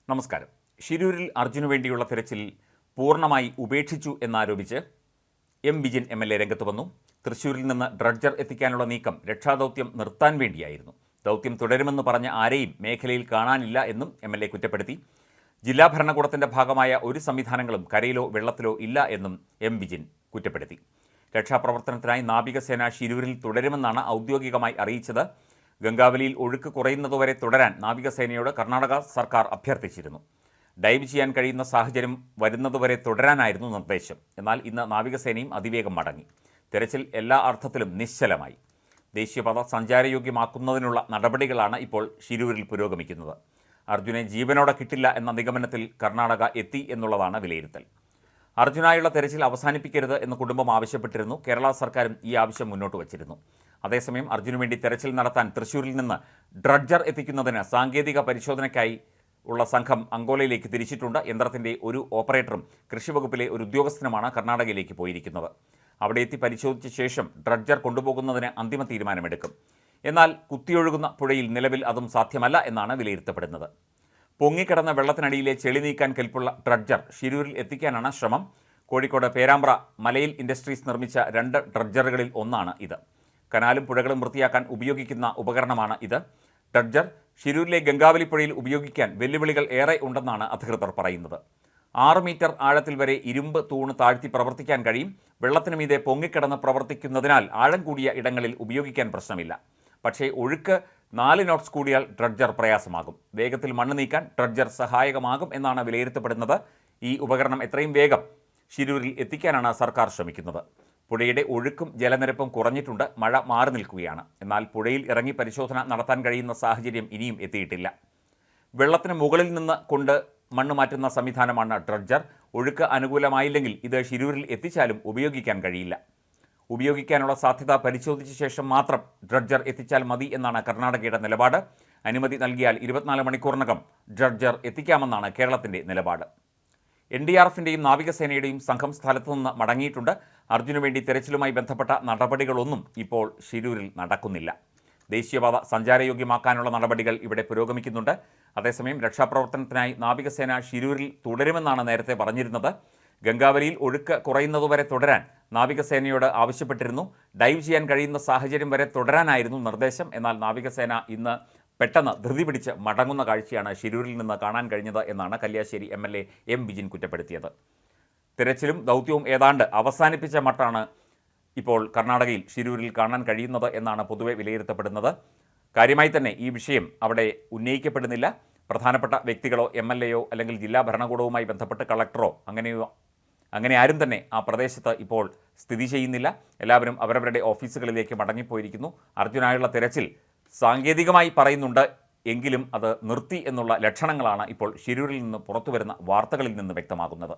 നമസ്കാരം. ഷിരൂരിൽ അർജുനു വേണ്ടിയുള്ള തിരച്ചിൽ പൂർണ്ണമായി ഉപേക്ഷിച്ചു എന്നാരോപിച്ച് വിജിൻ MLA രംഗത്ത് വന്നു. തൃശ്ശൂരിൽ നിന്ന് ഡ്രഡ്ജർ എത്തിക്കാനുള്ള നീക്കം രക്ഷാദൗത്യം നിർത്താൻ വേണ്ടിയായിരുന്നു. ദൗത്യം തുടരുമെന്ന് പറഞ്ഞ ആരെയും മേഖലയിൽ കാണാനില്ല എന്നും MLA കുറ്റപ്പെടുത്തി. ജില്ലാ ഭരണകൂടത്തിന്റെ ഭാഗമായ ഒരു സംവിധാനങ്ങളും കരയിലോ വെള്ളത്തിലോ ഇല്ല എന്നും വിജിൻ കുറ്റപ്പെടുത്തി. രക്ഷാപ്രവർത്തനത്തിനായി നാവികസേന ഷിരൂരിൽ തുടരുമെന്നാണ് ഔദ്യോഗികമായി അറിയിച്ചത്. ഗംഗാവലിയിൽ ഒഴുക്ക് കുറയുന്നതുവരെ തുടരാൻ നാവികസേനയോട് കർണാടക സർക്കാർ അഭ്യർത്ഥിച്ചിരുന്നു. ഡൈവ് ചെയ്യാൻ കഴിയുന്ന സാഹചര്യം വരുന്നതുവരെ തുടരാനായിരുന്നു നിർദ്ദേശം. എന്നാൽ ഇന്ന് നാവികസേനയും അതിവേഗം മടങ്ങി. തെരച്ചിൽ എല്ലാ അർത്ഥത്തിലും നിശ്ചലമായി. ദേശീയപാത സഞ്ചാരയോഗ്യമാക്കുന്നതിനുള്ള നടപടികളാണ് ഇപ്പോൾ ഷിരൂരിൽ പുരോഗമിക്കുന്നത്. അർജുനെ ജീവനോടെ കിട്ടില്ല എന്ന നിഗമനത്തിൽ കർണാടക എത്തി എന്നുള്ളതാണ് വിലയിരുത്തൽ. അർജുനായുള്ള തെരച്ചിൽ അവസാനിപ്പിക്കരുത് എന്ന് കുടുംബം ആവശ്യപ്പെട്ടിരുന്നു. കേരള സർക്കാരും ഈ ആവശ്യം മുന്നോട്ട് വച്ചിരുന്നു. അതേസമയം അർജുനു വേണ്ടി തെരച്ചിൽ നടത്താൻ തൃശ്ശൂരിൽ നിന്ന് ഡ്രഡ്ജർ എത്തിക്കുന്നതിന് സാങ്കേതിക പരിശോധനയ്ക്കായി ഉള്ള സംഘം അങ്കോലയിലേക്ക് തിരിച്ചിട്ടുണ്ട്. യന്ത്രത്തിൻ്റെ ഒരു ഓപ്പറേറ്ററും കൃഷിവകുപ്പിലെ ഒരു ഉദ്യോഗസ്ഥനുമാണ് കർണാടകയിലേക്ക് പോയിരിക്കുന്നത്. അവിടെ എത്തി പരിശോധിച്ച ശേഷം ഡ്രഡ്ജർ കൊണ്ടുപോകുന്നതിന് അന്തിമ തീരുമാനമെടുക്കും. എന്നാൽ കുത്തിയൊഴുകുന്ന പുഴയിൽ നിലവിൽ അതും സാധ്യമല്ല എന്നാണ് വിലയിരുത്തപ്പെടുന്നത്. പൊങ്ങിക്കിടന്ന വെള്ളത്തിനടിയിലെ ചെളി നീക്കാൻ കെൽപ്പുള്ള ഡ്രഡ്ജർ ഷിരൂരിൽ എത്തിക്കാനാണ് ശ്രമം. കോഴിക്കോട് പേരാമ്പ്ര മലയിൽ ഇൻഡസ്ട്രീസ് നിർമ്മിച്ച 2 ഡ്രഡ്ജറുകളിൽ ഒന്നാണ് ഇത്. കനാലും പുഴകളും വൃത്തിയാക്കാൻ ഉപയോഗിക്കുന്ന ഉപകരണമാണ് ഇത്. ഡ്രഡ്ജർ ഷിരൂരിലെ ഗംഗാവലി പുഴയിൽ ഉപയോഗിക്കാൻ വെല്ലുവിളികൾ ഏറെ ഉണ്ടെന്നാണ് അധികൃതർ പറയുന്നത്. 6 മീറ്റർ ആഴത്തിൽ വരെ ഇരുമ്പ് തൂണ് താഴ്ത്തി പ്രവർത്തിക്കാൻ കഴിയും. വെള്ളത്തിനു മീതെ പൊങ്ങിക്കിടന്ന് പ്രവർത്തിക്കുന്നതിനാൽ ആഴം കൂടിയ ഇടങ്ങളിൽ ഉപയോഗിക്കാൻ പ്രശ്നമില്ല. പക്ഷേ ഒഴുക്ക് 4 നോട്ട്സ് കൂടിയാൽ ഡ്രഡ്ജർ പ്രയാസമാകും. വേഗത്തിൽ മണ്ണ് നീക്കാൻ ഡ്രഡ്ജർ സഹായകമാകും എന്നാണ് വിലയിരുത്തപ്പെടുന്നത്. ഈ ഉപകരണം എത്രയും വേഗം ഷിരൂരിൽ എത്തിക്കാനാണ് സർക്കാർ ശ്രമിക്കുന്നത്. പുഴയുടെ ഒഴുക്കും ജലനിരപ്പും കുറഞ്ഞിട്ടുണ്ട്. മഴ മാറി നിൽക്കുകയാണ്. എന്നാൽ പുഴയിൽ ഇറങ്ങി പരിശോധന നടത്താൻ കഴിയുന്ന സാഹചര്യം ഇനിയും എത്തിയിട്ടില്ല. വെള്ളത്തിന് മുകളിൽ നിന്ന് കൊണ്ട് മണ്ണ് മാറ്റുന്ന സംവിധാനമാണ് ഡ്രഡ്ജർ. ഒഴുക്ക് അനുകൂലമായില്ലെങ്കിൽ ഇത് ഷിരൂരിൽ എത്തിച്ചാലും ഉപയോഗിക്കാൻ കഴിയില്ല. ഉപയോഗിക്കാനുള്ള സാധ്യത പരിശോധിച്ച ശേഷം മാത്രം ഡ്രഡ്ജർ എത്തിച്ചാൽ മതി എന്നാണ് കർണാടകയുടെ നിലപാട്. അനുമതി നൽകിയാൽ 24 മണിക്കൂറിനകം ഡ്രഡ്ജർ എത്തിക്കാമെന്നാണ് കേരളത്തിൻ്റെ നിലപാട്. NDRFിൻ്റെയും നാവികസേനയുടെയും സംഘം സ്ഥലത്തു നിന്ന് മടങ്ങിയിട്ടുണ്ട്. അർജുനു വേണ്ടി തെരച്ചിലുമായി ബന്ധപ്പെട്ട നടപടികളൊന്നും ഇപ്പോൾ ഷിരൂരിൽ നടക്കുന്നില്ല. ദേശീയപാത സഞ്ചാരയോഗ്യമാക്കാനുള്ള നടപടികൾ ഇവിടെ പുരോഗമിക്കുന്നുണ്ട്. അതേസമയം രക്ഷാപ്രവർത്തനത്തിനായി നാവികസേന ഷിരൂരിൽ തുടരുമെന്നാണ് നേരത്തെ പറഞ്ഞിരുന്നത്. ഗംഗാവലിയിൽ ഒഴുക്ക് കുറയുന്നതുവരെ തുടരാൻ നാവികസേനയോട് ആവശ്യപ്പെട്ടിരുന്നു. ഡൈവ് ചെയ്യാൻ കഴിയുന്ന സാഹചര്യം വരെ തുടരാനായിരുന്നു നിർദ്ദേശം. എന്നാൽ നാവികസേന ഇന്ന് പെട്ടെന്ന് ധൃതി പിടിച്ച് മടങ്ങുന്ന കാഴ്ചയാണ് ഷിരൂരിൽ നിന്ന് കാണാൻ കഴിഞ്ഞത് എന്നാണ് കല്യാശ്ശേരി MLA വിജിൻ കുറ്റപ്പെടുത്തിയത്. തിരച്ചിലും ദൗത്യവും ഏതാണ്ട് അവസാനിപ്പിച്ച മട്ടാണ് ഇപ്പോൾ കർണാടകയിൽ ഷിരൂരിൽ കാണാൻ കഴിയുന്നത് എന്നാണ് പൊതുവെ വിലയിരുത്തപ്പെടുന്നത്. കാര്യമായി തന്നെ ഈ വിഷയം അവിടെ ഉന്നയിക്കപ്പെടുന്നില്ല. പ്രധാനപ്പെട്ട വ്യക്തികളോ MLAയോ അല്ലെങ്കിൽ ജില്ലാ ഭരണകൂടവുമായി ബന്ധപ്പെട്ട് കളക്ടറോ അങ്ങനെ ആരും തന്നെ ആ പ്രദേശത്ത് ഇപ്പോൾ സ്ഥിതി ചെയ്യുന്നില്ല. എല്ലാവരും അവരവരുടെ ഓഫീസുകളിലേക്ക് മടങ്ങിപ്പോയിരിക്കുന്നു. അർജുനായുള്ള തിരച്ചിൽ സാങ്കേതികമായി പറയുന്നുണ്ട് എങ്കിലും അത് നിർത്തി എന്നുള്ള ലക്ഷണങ്ങളാണ് ഇപ്പോൾ ഷിരൂരിൽ നിന്ന് പുറത്തുവരുന്ന വാർത്തകളിൽ നിന്ന് വ്യക്തമാകുന്നത്.